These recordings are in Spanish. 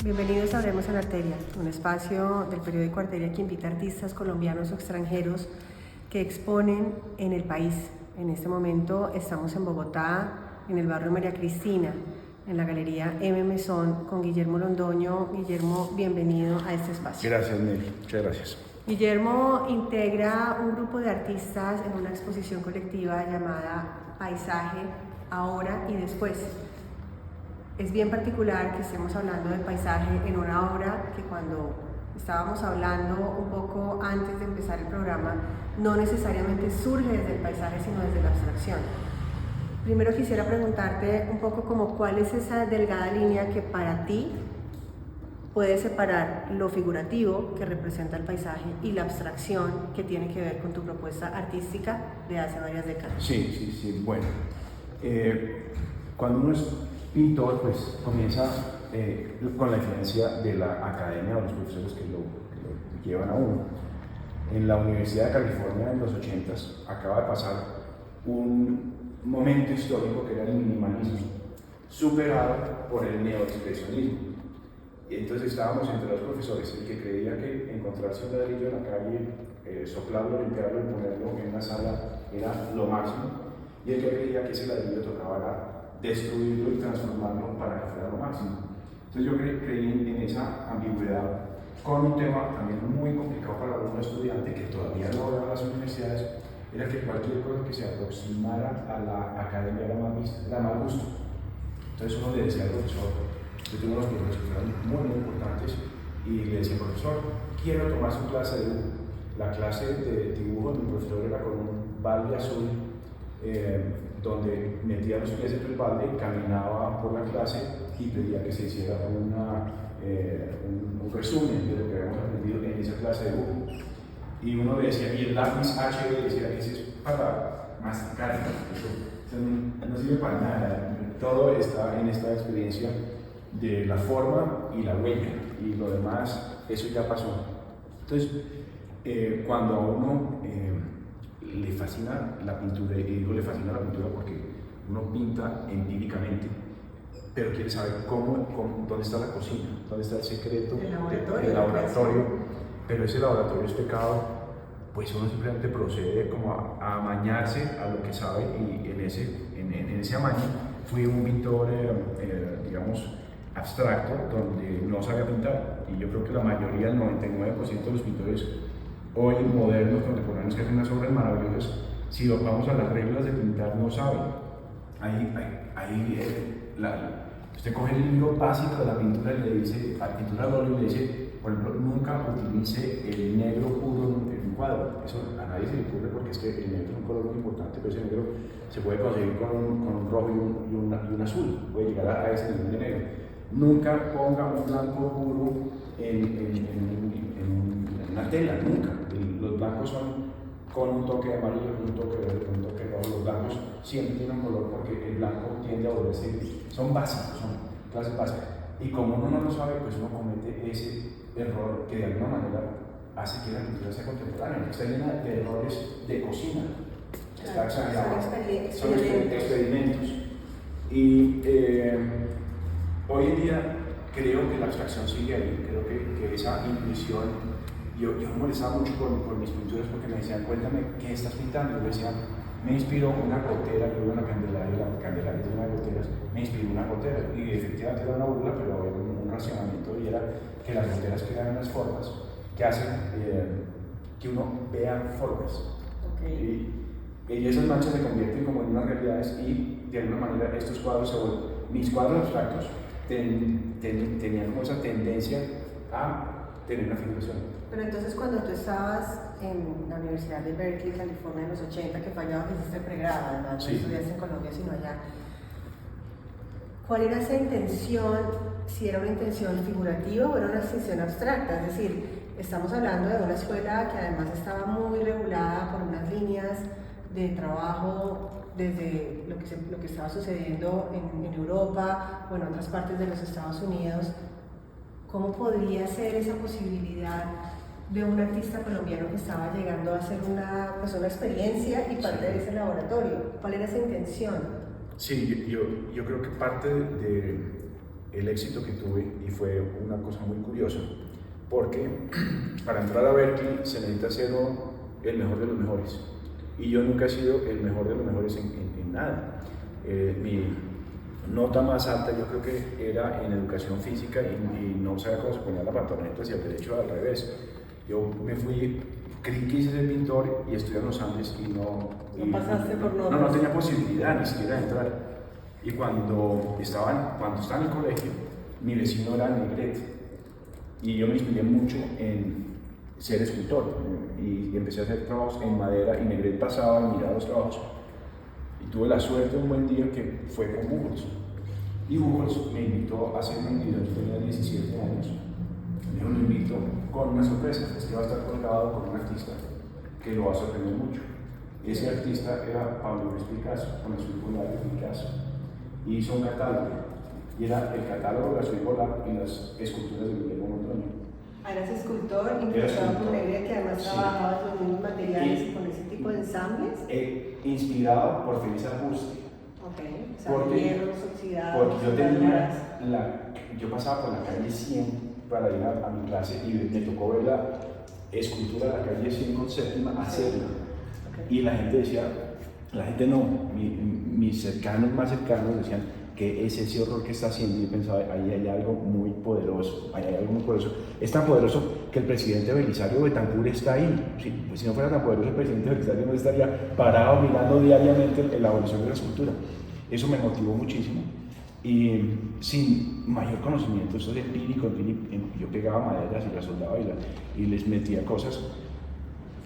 Bienvenidos a Hablemos en Arteria, un espacio del periódico Arteria que invita a artistas colombianos o extranjeros que exponen en el país. En este momento estamos en Bogotá, en el barrio María Cristina, en la Galería M. Mesón, con Guillermo Londoño. Guillermo, bienvenido a este espacio. Gracias, Nelly. Muchas gracias. Guillermo integra un grupo de artistas en una exposición colectiva llamada Paisaje, Ahora y Después. Es bien particular que estemos hablando del paisaje en una obra que, cuando estábamos hablando un poco antes de empezar el programa, no necesariamente surge desde el paisaje, sino desde la abstracción. Primero quisiera preguntarte un poco como cuál es esa delgada línea que para ti puede separar lo figurativo que representa el paisaje y la abstracción que tiene que ver con tu propuesta artística de hace varias décadas. Sí. Bueno, cuando uno es pintor, pues comienza con la influencia de la academia o los profesores que lo llevan a uno. En la Universidad de California, en los 80s, acaba de pasar un momento histórico que era el minimalismo, superado por el neoexpresionismo. Y entonces estábamos entre los profesores, el que creía que encontrarse un ladrillo en la calle, soplarlo, limpiarlo y ponerlo en una sala era lo máximo, y el que creía que ese ladrillo tocaba destruirlo y transformarlo para que fuera lo máximo. Entonces yo creí en esa ambigüedad, con un tema también muy complicado para un estudiante que todavía no va a las universidades, era que cualquier cosa que se aproximara a la academia era mal gusto. Entonces uno le decía al profesor, yo tengo unos profesores que fueron muy importantes, y le decía: profesor, quiero tomar su clase de dibujo. La clase de dibujo de mi profesor era con un balde azul, donde metía los pies dentro del balde, caminaba por la clase y pedía que se hiciera un resumen de lo que habíamos aprendido en esa clase de dibujo. Y uno le decía, y el lápiz HB, decía que eso es para masticar, eso no sirve para nada. Todo está en esta experiencia de la forma y la huella, y lo demás, eso ya pasó. Entonces, cuando a uno le fascina la pintura, y digo le fascina la pintura porque uno pinta empíricamente, pero quiere saber dónde está la cocina, dónde está el secreto del laboratorio, pero ese laboratorio es pecado, pues uno simplemente procede como a amañarse a lo que sabe, y en ese amaño fui un pintor, digamos, abstracto, donde no sabía pintar, y yo creo que la mayoría, el 99% de los pintores hoy modernos, contemporáneos, que hacen unas obras maravillosas, si vamos a las reglas de pintar, no saben. Usted coge el libro básico de la pintura y le dice, a la pintura al óleo, le dice, por ejemplo, nunca utilice el negro puro en un cuadro. Eso a nadie se le ocurre, porque es que el negro es un color muy importante, pero ese negro se puede conseguir con un rojo y un azul, puede llegar a ese nivel de negro. Nunca ponga un blanco puro en una tela, nunca. Los blancos son con un toque de amarillo, con un toque verde, con un toque rojo. Los blancos siempre tienen un color, porque el blanco tiende a volverse gris. Son básicos, son clases básicas. Y como uno no lo sabe, pues uno comete ese error que de alguna manera hace que la pintura sea contemporánea. Está llena de errores de cocina. Está exagerado. Son experimentos. Y hoy en día creo que la abstracción sigue ahí. Creo que esa intuición. Yo me molestaba mucho por mis pinturas, porque me decían, cuéntame, ¿qué estás pintando? Yo decía, me inspiró una gotera, yo veo una Candelaria, la Candelaria tiene unas goteras, me inspiró una gotera, y efectivamente era una burla, pero había un racionamiento, y era que las goteras crean unas formas que hacen que uno vea formas. Okay. Y esas manchas se convierten como en unas realidades, y de alguna manera estos cuadros se vuelven, mis cuadros abstractos tenían como esa tendencia a tener una figuración. Pero entonces, cuando tú estabas en la Universidad de Berkeley, California, en los 80, que fallaba que hiciste pregrado, además no estudiaste en Colombia sino allá, ¿cuál era esa intención? Si era una intención figurativa o era una intención abstracta. Es decir, estamos hablando de una escuela que además estaba muy regulada por unas líneas de trabajo desde lo que estaba sucediendo en Europa o en otras partes de los Estados Unidos. ¿Cómo podría ser esa posibilidad de un artista colombiano que estaba llegando a hacer una experiencia y parte de ese laboratorio? ¿Cuál era esa intención? Sí, yo creo que parte de el éxito que tuve y fue una cosa muy curiosa, porque para entrar a Berkeley se necesita ser el mejor de los mejores y yo nunca he sido el mejor de los mejores en nada. Mi nota más alta yo creo que era en educación física y no sabía cómo se ponía la pantaloneta hacia el derecho al revés. Yo me fui, quise ser pintor y estudié en los Andes y no pasaste por notas. No tenía posibilidad ni siquiera de entrar. Y cuando estaba en el colegio, mi vecino era Negrete y yo me inspiré mucho en ser escultor y empecé a hacer trabajos en madera y Negrete pasaba y miraba los trabajos y tuve la suerte un buen día que fue con Buchholz y Buchholz me invitó a hacer un video. Yo tenía 17 años, me lo invitó con una sorpresa, es que va a estar colgado con un artista que lo va a sorprender mucho. Ese artista era Pablo Luis Picasso, con el azul polar de Picasso, y hizo un catálogo y era el catálogo de azul polar y las esculturas de Guillermo Montaño. Eras escultor, influenciado por Negrete, que además trabajabas los mismos materiales y con ese tipo de ensambles. Inspirado por Felisa Busti. Ok, o sea, hierros oxidados. Porque yo pasaba por la calle 100 para ir a mi clase y me tocó ver la escultura de la calle 100 con séptima hacerla. Okay. Y la gente decía, mis cercanos más cercanos decían, que es ese horror que está haciendo, y yo pensaba, ahí hay algo muy poderoso, es tan poderoso que el presidente Belisario Betancur está ahí. Sí, pues si no fuera tan poderoso el presidente Belisario no estaría parado mirando diariamente la evolución de la escultura. Eso me motivó muchísimo y sin mayor conocimiento, eso es empírico, yo pegaba maderas y las soldaba y les metía cosas.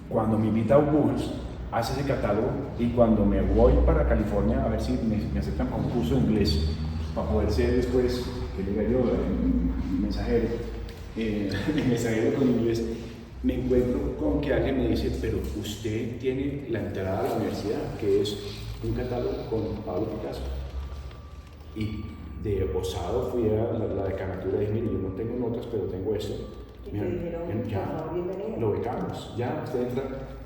Cuando me invita a Buchholz, hace ese catálogo y cuando me voy para California a ver si me aceptan para un curso de inglés para poder ser después, que diga yo, mensajero con inglés, me encuentro con que alguien me dice, pero usted tiene la entrada a la universidad, que es un catálogo con Pablo Picasso. Y de osado fui a la decanatura y dije, mire, yo no tengo notas, pero tengo esto. Y te dijeron, bienvenido. Lo becamos, ya, usted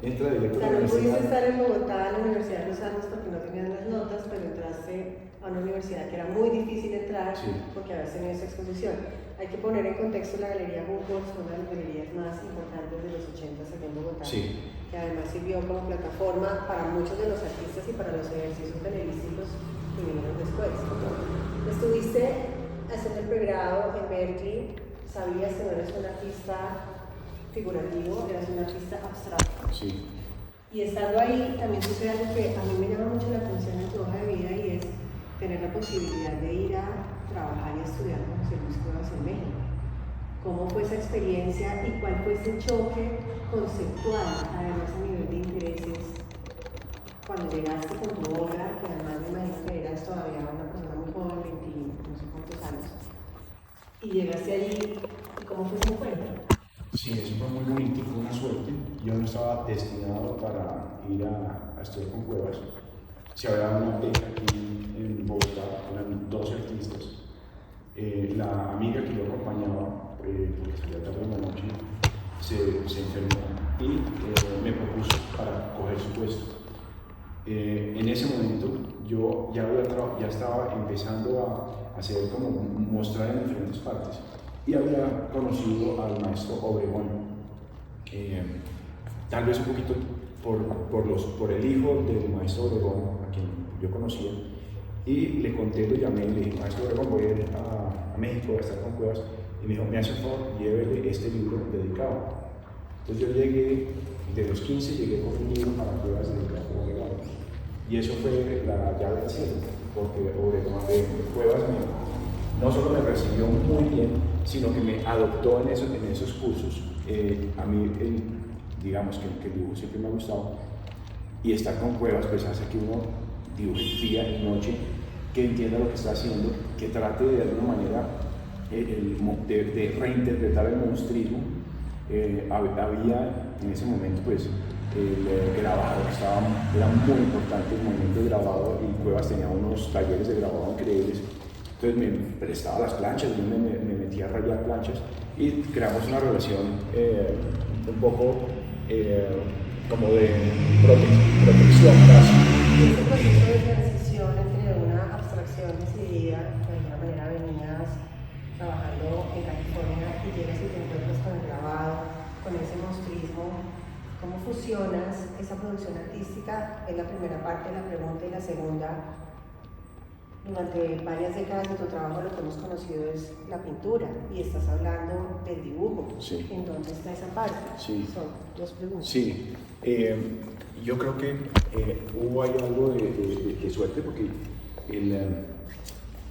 entra directo a la universidad. No pudiste estar en Bogotá, en la Universidad de los Andes, porque no tenías las notas, pero entraste a una universidad que era muy difícil entrar, porque habías tenido esa exposición. Hay que poner en contexto la Galería Buchholz, una de las galerías más importantes de los 80 aquí en Bogotá, que además sirvió como plataforma para muchos de los artistas y para los ejercicios galerísticos que vinieron después. Estuviste haciendo el pregrado en Berkeley. Sabías que no eres un artista figurativo, eras un artista abstracto. Sí. Y estando ahí también sucede algo que a mí me llama mucho la atención en tu hoja de vida y es tener la posibilidad de ir a trabajar y a estudiar con José Luis Cuevas en México. ¿Cómo fue esa experiencia y cuál fue ese choque conceptual, además a nivel de intereses, cuando llegaste con tu obra, que además me imagino que eras todavía una persona muy joven, 20 no sé cuántos años? Y llegaste allí, ¿y cómo fue ese encuentro? Sí, eso fue muy bonito, fue una suerte. Yo no estaba destinado para ir a estudiar con Cuevas. Se había dado una beca aquí en Bogotá, eran 2 artistas. La amiga que yo acompañaba, porque salía tarde en la noche, se enfermó y me propuso para coger su puesto. En ese momento yo ya estaba empezando a hacer como mostrar en diferentes partes y había conocido al maestro Obregón, tal vez un poquito por el hijo del maestro Obregón, a quien yo conocía, y le conté, lo llamé y le dije, maestro Obregón, voy a ir a México a estar con Cuevas, y me dijo, me hace un favor, llévele este libro dedicado. Entonces yo llegué, de los 15 llegué con un libro para Cuevas dedicado a Obregón, y eso fue la llave del cielo, porque Obregón de Cuevas no solo me recibió muy bien, sino que me adoptó en esos cursos. A mí, digamos que el dibujo siempre me ha gustado, y estar con Cuevas pues hace que uno dibuje día y noche, que entienda lo que está haciendo, que trate de alguna manera de reinterpretar el monstruismo. Había en ese momento pues el grabado, era muy importante el movimiento de grabado, y Cuevas tenía unos talleres de grabado increíbles. Entonces me prestaba las planchas, yo me metía a rayar planchas y creamos una relación un poco como de protección casi. Y ese proceso de transición entre una abstracción decidida, de alguna manera venías trabajando en California y llegas y te encuentras con el grabado, con ese monstruismo, ¿cómo fusionas esa producción artística? Es la primera parte de la pregunta, y la segunda, durante varias décadas de tu trabajo lo que hemos conocido es la pintura y estás hablando del dibujo. Sí. ¿En dónde está esa parte? Sí. Son dos preguntas. Sí, yo creo que hubo ahí algo de suerte porque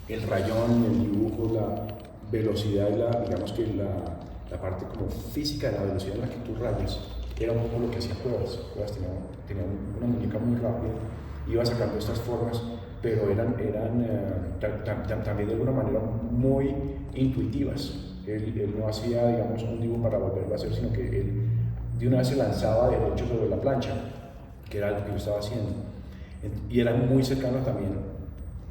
el rayón, el dibujo, la velocidad y digamos que la parte como física de la velocidad en la que tú rayas era un poco lo que hacía Cuevas. Cuevas tenía una muñeca muy rápida, iba sacando estas formas, pero eran también de alguna manera muy intuitivas. Él no hacía, digamos, un dibujo para volverlo a hacer, sino que él de una vez se lanzaba derecho sobre la plancha, que era lo que yo estaba haciendo. Y era muy cercano también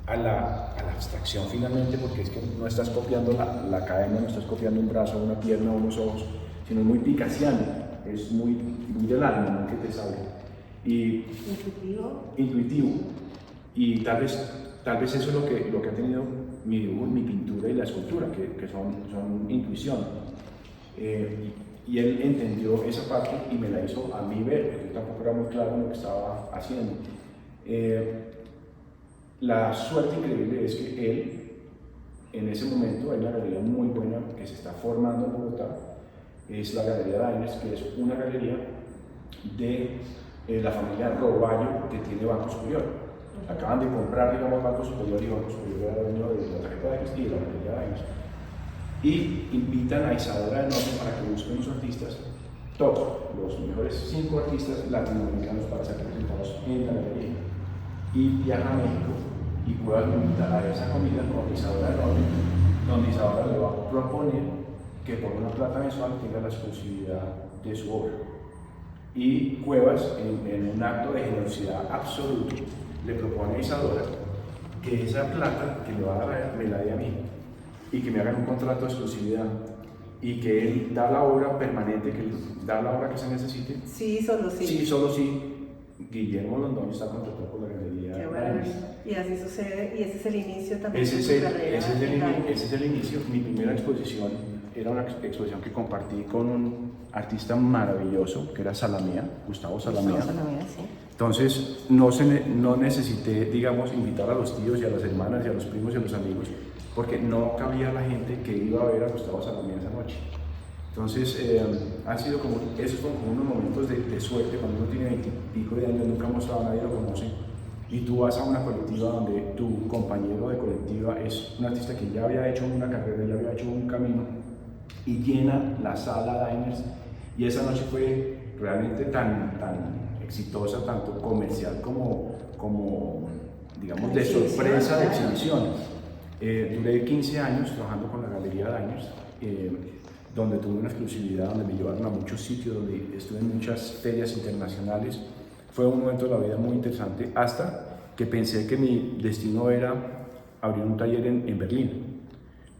a la abstracción finalmente, porque es que no estás copiando la cadena, no estás copiando un brazo, una pierna o unos ojos, sino muy picasiano, es muy del alma, ¿no? Que te sale. Y intuitivo. Y tal vez eso es lo que ha tenido mi dibujo, mi pintura y la escultura, que son intuición. Y él entendió esa parte y me la hizo a mí ver, porque yo tampoco era muy claro en lo que estaba haciendo. La suerte increíble es que él, en ese momento, hay una galería muy buena que se está formando en Bogotá, es la Galería Diners, que es una galería de la familia Roballo, que tiene Banco Superior. Acaban de comprar, digamos, Banco Superior, y Banco Superior era dueño de la tarjeta de Diners y de la Galería Diners. Y invitan a Isadora de Norte para que busquen los artistas, todos los mejores 5 artistas latinoamericanos para ser presentados en la galería. Y viaja a México y Cuevas me invita a esa comida con Isadora de Norte, donde Isadora le va a proponer que por una plata mensual tenga la exclusividad de su obra. Y Cuevas, en un acto de generosidad absoluto, le propone a Isadora que esa plata que le va a dar me la dé a mí y que me hagan un contrato de exclusividad y que él da la obra permanente, que él da la obra que se necesite. Sí, solo sí. Sí, solo sí. Guillermo Londoño está contratado por la galería. Qué bueno. Y así sucede, y ese es el inicio también ese de tu carrera. Ese es el inicio. Mi primera exposición era una exposición que compartí con un artista maravilloso que era Salamea, Gustavo Salamea. Sí. Entonces no necesité, digamos, invitar a los tíos y a las hermanas y a los primos y a los amigos, porque no cabía la gente que iba a ver a Gustavo Salamea esa noche. Entonces, han sido como, esos fueron como unos momentos de suerte. Cuando uno tiene 20 y pico de años, nunca ha mostrado, nadie lo conoce, y tú vas a una colectiva donde tu compañero de colectiva es un artista que ya había hecho una carrera, ya había hecho un camino, y llena la sala Diners, y esa noche fue realmente tan exitosa, tanto comercial como digamos, de sorpresa, de exhibición. Duré 15 años trabajando con la Galería Diners, donde tuve una exclusividad, donde me llevaron a muchos sitios, donde estuve en muchas ferias internacionales. Fue un momento de la vida muy interesante, hasta que pensé que mi destino era abrir un taller en Berlín,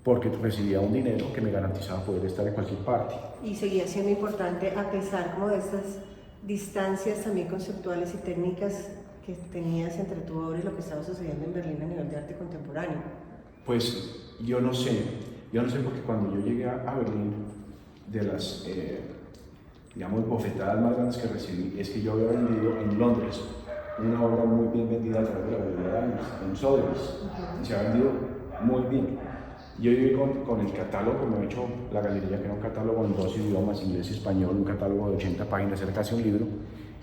porque recibía un dinero que me garantizaba poder estar en cualquier parte. Y seguía siendo importante, a pesar como de estas distancias también conceptuales y técnicas que tenías entre tu obra y lo que estaba sucediendo en Berlín a nivel de arte contemporáneo. Pues yo no sé porque cuando yo llegué a Berlín, de las digamos, bofetadas más grandes que recibí, es que yo había vendido en Londres una obra muy bien vendida a través de la Galería Diners, en Sotheby's, y se ha vendido muy bien. Yo llegué con el catálogo, me he hecho la galería, que era un catálogo en 2 idiomas, inglés y español, un catálogo de 80 páginas, era casi un libro,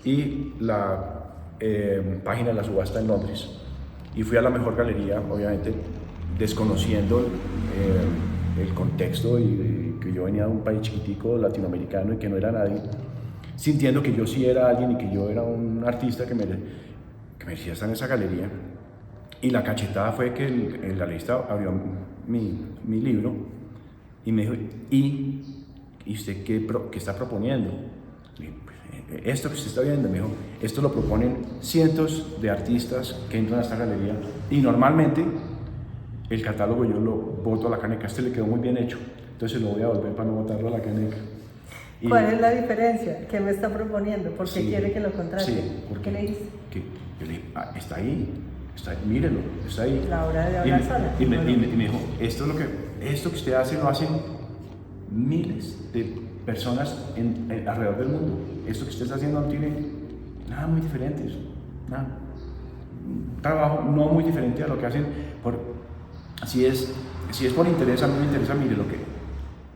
y la página de la subasta en Londres. Y fui a la mejor galería, obviamente desconociendo el contexto y que yo venía de un país chiquitico latinoamericano y que no era nadie, sintiendo que yo sí era alguien y que yo era un artista que merecía estar en esa galería. Y la cachetada fue que el galerista abrió mi libro y me dijo, ¿y usted qué está proponiendo? Y dije, pues, esto que usted está viendo, me dijo, esto lo proponen cientos de artistas que entran a esta galería y normalmente el catálogo yo lo boto a la caneca. Este le quedó muy bien hecho, entonces lo voy a volver para no botarlo a la caneca. ¿Cuál es la diferencia? ¿Qué me está proponiendo? ¿Por qué sí, quiere que lo contrate? Sí, ¿Qué le dice? Yo le dije, está ahí, mírelo, está ahí. La hora de hablar sola. Y me dijo, esto es lo que esto que usted hace lo hacen miles de personas alrededor del mundo. Esto que usted está haciendo no tiene nada muy diferente, nada. Un trabajo no muy diferente a lo que hacen. Si es por interés, a mí me interesa, mire,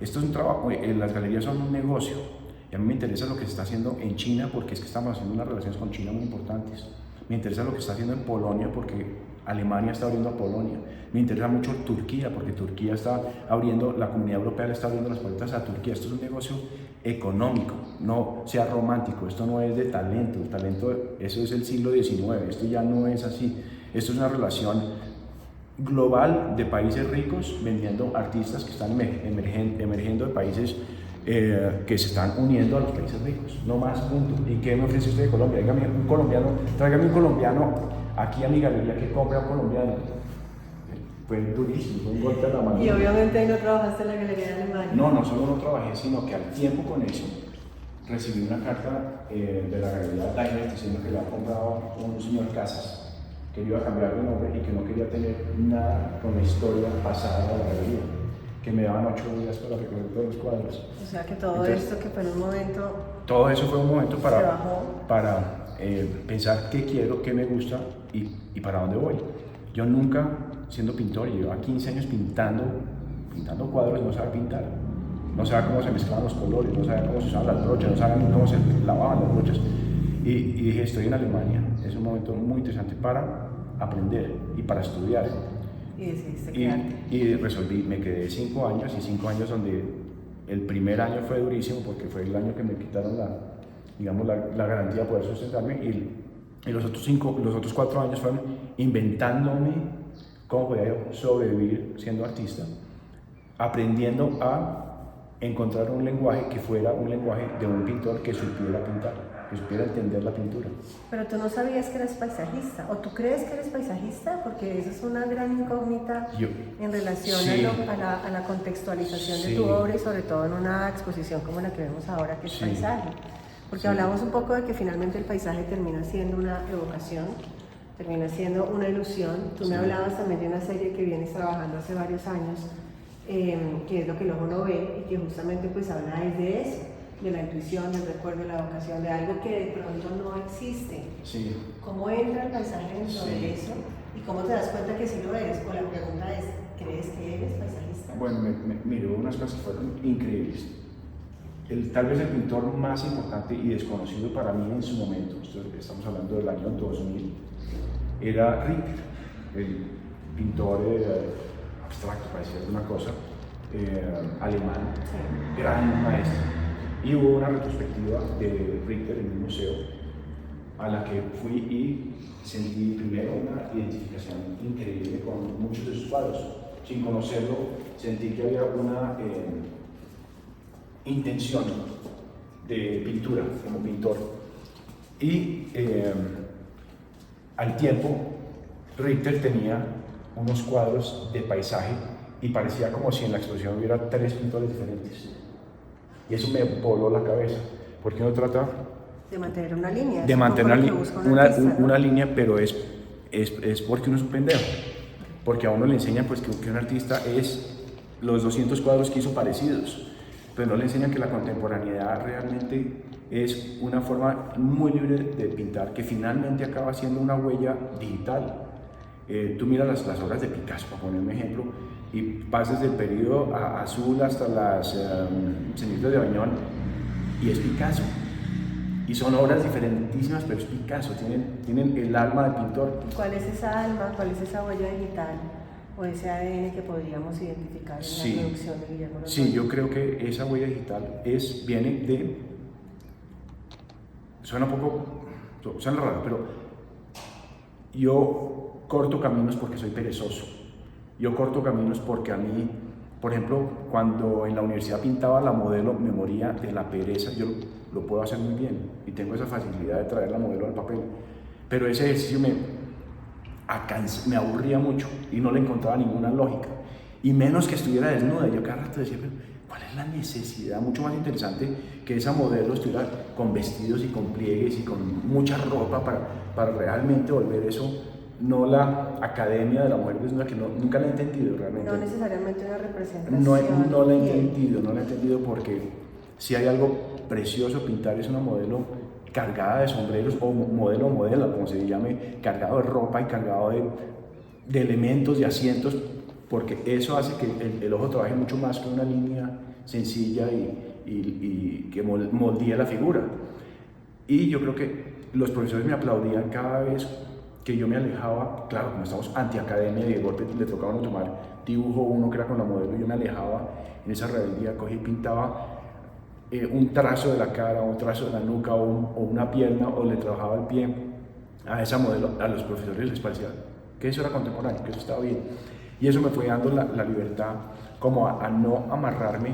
esto es un trabajo, las galerías son un negocio, y a mí me interesa lo que se está haciendo en China, porque es que estamos haciendo unas relaciones con China muy importantes. Me interesa lo que está haciendo en Polonia, porque Alemania está abriendo a Polonia. Me interesa mucho Turquía, porque Turquía está abriendo, la Comunidad Europea le está abriendo las puertas a Turquía. Esto es un negocio económico, no sea romántico, esto no es de talento. El talento, eso es el siglo XIX, esto ya no es así. Esto es una relación global de países ricos vendiendo artistas que están emergiendo de países que se están uniendo a los países ricos, no más, punto. ¿Y qué me ofrece usted de Colombia? Dígame un colombiano, tráigame un colombiano aquí a mi galería que compre a un colombiano. Fue durísimo, fue un golpe a la mano. Y obviamente no trabajaste en la galería de Alemania. No solo no trabajé, sino que al tiempo con eso recibí una carta de la galería Daimler diciendo que le había comprado un señor Casas, que iba a cambiar de nombre y que no quería tener nada con la historia pasada de la galería, que me daban 8 días para recoger todos los cuadros. O sea que todo esto que fue en un momento... Todo eso fue un momento para pensar qué quiero, qué me gusta y para dónde voy. Yo nunca, siendo pintor, llevaba 15 años pintando cuadros, no sabía pintar. No sabía cómo se mezclaban los colores, no sabía cómo se usaban las brochas, no sabía cómo se lavaban las brochas. Y dije, estoy en Alemania, es un momento muy interesante para aprender y para estudiar. Y decidiste quedarte. Y resolví, me quedé 5 años, y 5 años donde el primer año fue durísimo porque fue el año que me quitaron la garantía de poder sustentarme, y los otros 4 años fueron inventándome cómo podía yo sobrevivir siendo artista, aprendiendo a encontrar un lenguaje que fuera un lenguaje de un pintor que supiera pintar, que supiera entender la pintura. Pero tú no sabías que eras paisajista, o tú crees que eres paisajista, porque esa es una gran incógnita en relación a la contextualización de tu obra, y sobre todo en una exposición como la que vemos ahora, que es paisaje. Porque hablamos un poco de que finalmente el paisaje termina siendo una evocación, termina siendo una ilusión. Tú me hablabas también de una serie que vienes trabajando hace varios años, que es Lo que el ojo no ve, y que justamente pues habla de eso, de la intuición, del recuerdo, de la evocación, de algo que de pronto no existe. Sí. ¿Cómo entra el paisaje dentro de eso? ¿Y cómo te das cuenta que sí lo eres? O la pregunta es, ¿crees que eres paisajista? Bueno, mire, unas cosas fueron increíbles. Tal vez el pintor más importante y desconocido para mí en su momento, estamos hablando del año 2000, era Richter, el pintor abstracto, para decir alguna cosa, alemán, gran maestro. Y hubo una retrospectiva de Richter en un museo a la que fui y sentí primero una identificación increíble con muchos de sus cuadros. Sin conocerlo, sentí que había una intención de pintura como pintor. Y al tiempo, Richter tenía unos cuadros de paisaje y parecía como si en la exposición hubiera 3 pintores diferentes. Y eso me voló la cabeza, porque uno trata de mantener una línea. De mantener una línea, pero es porque uno es un pendejo. Porque a uno le enseñan pues, que un artista es los 200 cuadros que hizo parecidos, pero no le enseñan que la contemporaneidad realmente es una forma muy libre de pintar, que finalmente acaba siendo una huella digital. Tú miras las obras de Picasso, para poner un ejemplo, y pasas del periodo azul hasta las Cenitas de Aviñón, y es Picasso. Y son obras diferentísimas, pero es Picasso, tienen el alma del pintor. ¿Cuál es esa alma, cuál es esa huella digital o ese ADN que podríamos identificar en la producción de Guillermo Lozoya? Sí, yo creo que esa huella digital viene de... Suena raro, pero yo corto caminos porque soy perezoso. Yo corto caminos porque a mí, por ejemplo, cuando en la universidad pintaba la modelo, me moría de la pereza. Yo lo puedo hacer muy bien y tengo esa facilidad de traer la modelo al papel, pero ese ejercicio me aburría mucho y no le encontraba ninguna lógica, y menos que estuviera desnuda. Yo cada rato decía, pero ¿cuál es la necesidad? Mucho más interesante que esa modelo estuviera con vestidos y con pliegues y con mucha ropa para realmente volver eso no la academia de la mujer desnuda, que nunca la he entendido realmente. No necesariamente una representación. No la he entendido porque si hay algo precioso pintar es una modelo cargada de sombreros o modelo como se llame, cargado de ropa y cargado de elementos, de asientos, porque eso hace que el ojo trabaje mucho más que una línea sencilla y que moldea la figura. Y yo creo que los profesores me aplaudían cada vez que yo me alejaba, claro, como estamos antiacademia y de golpe le tocaba a uno tomar dibujo, uno que era con la modelo, y yo me alejaba en esa rebeldía, cogí y pintaba un trazo de la cara, un trazo de la nuca o una pierna, o le trabajaba el pie a esa modelo. A los profesores les parecía que eso era contemporáneo, que eso estaba bien. Y eso me fue dando la libertad como a no amarrarme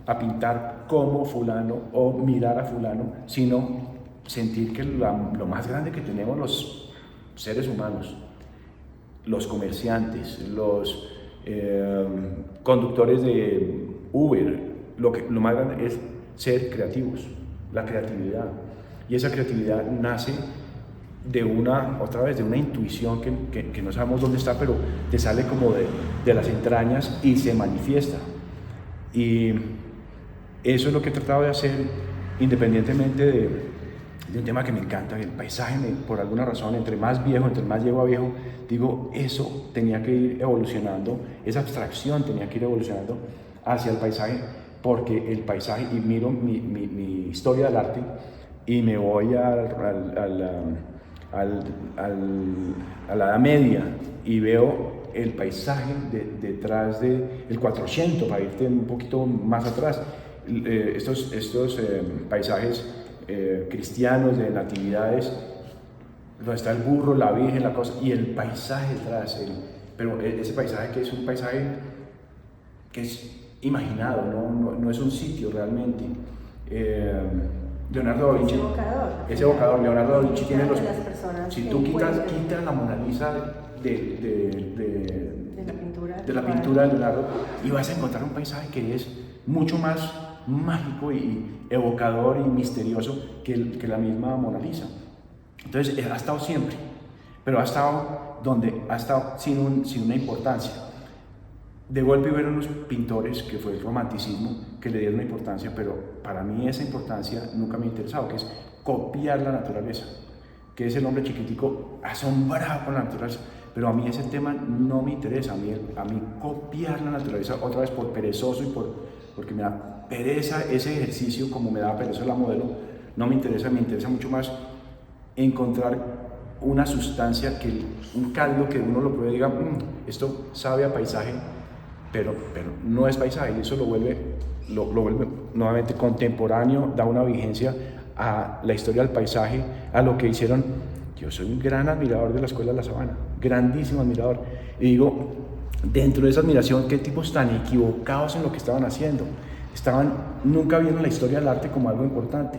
a pintar como fulano o mirar a fulano, sino sentir que lo más grande que tenemos los seres humanos, los comerciantes, los conductores de Uber, lo más grande es ser creativos, la creatividad. Y esa creatividad nace de una intuición que no sabemos dónde está, pero te sale como de las entrañas y se manifiesta. Y eso es lo que he tratado de hacer, independientemente de un tema que me encanta, el paisaje. Por alguna razón, entre más llego a viejo, digo, eso tenía que ir evolucionando, esa abstracción tenía que ir evolucionando hacia el paisaje, porque el paisaje, y miro mi historia del arte y me voy a la Edad Media y veo el paisaje detrás del 400, para irte un poquito más atrás, estos paisajes cristianos de natividades, donde está el burro, la virgen, la cosa, y el paisaje detrás, pero ese paisaje que es un paisaje que es imaginado, no es un sitio realmente. Leonardo da Vinci, es evocador. Leonardo da Vinci tiene los... Si tú quitas la Mona Lisa de la pintura de Leonardo, y vas a encontrar un paisaje que es mucho más mágico y evocador y misterioso que la misma Mona Lisa. Entonces ha estado siempre, pero ha estado sin una importancia. De golpe hubieron unos pintores, que fue el romanticismo, que le dieron una importancia, pero para mí esa importancia nunca me ha interesado, que es copiar la naturaleza, que es el hombre chiquitico asombrado con la naturaleza, pero a mí ese tema no me interesa. A mí copiar la naturaleza, otra vez por perezoso y porque me da pereza ese ejercicio, como me da pereza la modelo, no me interesa. Me interesa mucho más encontrar una sustancia, un caldo que uno lo pruebe y diga, esto sabe a paisaje, pero no es paisaje, y eso lo vuelve nuevamente contemporáneo, da una vigencia a la historia del paisaje, a lo que hicieron. Yo soy un gran admirador de la Escuela de la Sabana, grandísimo admirador, y digo, dentro de esa admiración, qué tipos tan equivocados en lo que estaban haciendo. Nunca vieron la historia del arte como algo importante.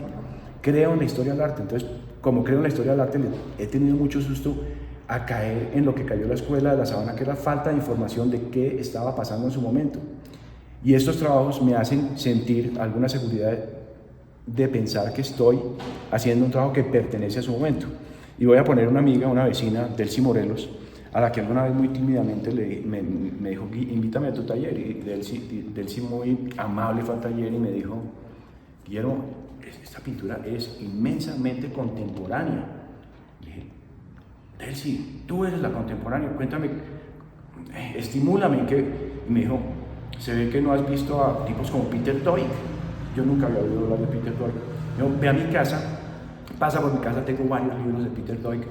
Creo en la historia del arte, entonces, como creo en la historia del arte, he tenido mucho susto a caer en lo que cayó la Escuela de la Sabana, que era falta de información de qué estaba pasando en su momento. Y estos trabajos me hacen sentir alguna seguridad de pensar que estoy haciendo un trabajo que pertenece a su momento. Y voy a poner una amiga, una vecina, Delcy Morelos, a la que alguna vez muy tímidamente me dijo, invítame a tu taller. Y Delcy muy amable fue al taller y me dijo, Guillermo, esta pintura es inmensamente contemporánea. Le dije, Delcy, tú eres la contemporánea, cuéntame, estimúlame. Y me dijo, se ve que no has visto a tipos como Peter Doig. Yo nunca había oído hablar de Peter Doig. Me dijo, ve a mi casa, pasa por mi casa, tengo varios libros de Peter Doig,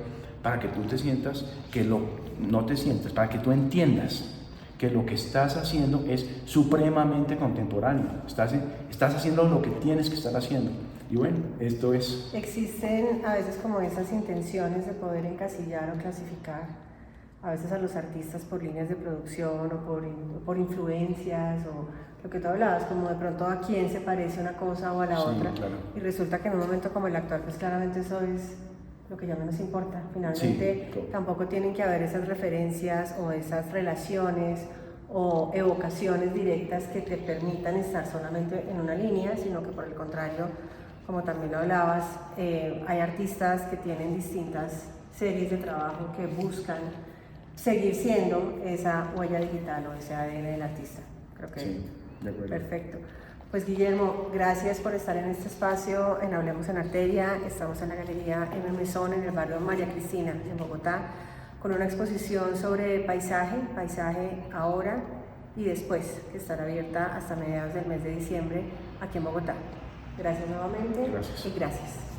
para que tú te sientas, para que tú entiendas que lo que estás haciendo es supremamente contemporáneo. Estás haciendo lo que tienes que estar haciendo. Y bueno, esto es... Existen a veces como esas intenciones de poder encasillar o clasificar a veces a los artistas por líneas de producción o por influencias, o lo que tú hablabas, como de pronto a quién se parece una cosa o a la otra. Claro. Y resulta que en un momento como el actual, pues claramente eso es lo que ya menos importa. Finalmente tampoco tienen que haber esas referencias o esas relaciones o evocaciones directas que te permitan estar solamente en una línea, sino que por el contrario, como también lo hablabas, hay artistas que tienen distintas series de trabajo que buscan seguir siendo esa huella digital o ese ADN del artista. Creo que sí, de acuerdo. Perfecto. Pues Guillermo, gracias por estar en este espacio en Hablemos en Arteria. Estamos en la Galería M. Mesón, en el barrio María Cristina, en Bogotá, con una exposición sobre paisaje ahora y después, que estará abierta hasta mediados del mes de diciembre aquí en Bogotá. Gracias nuevamente. Gracias. Y gracias.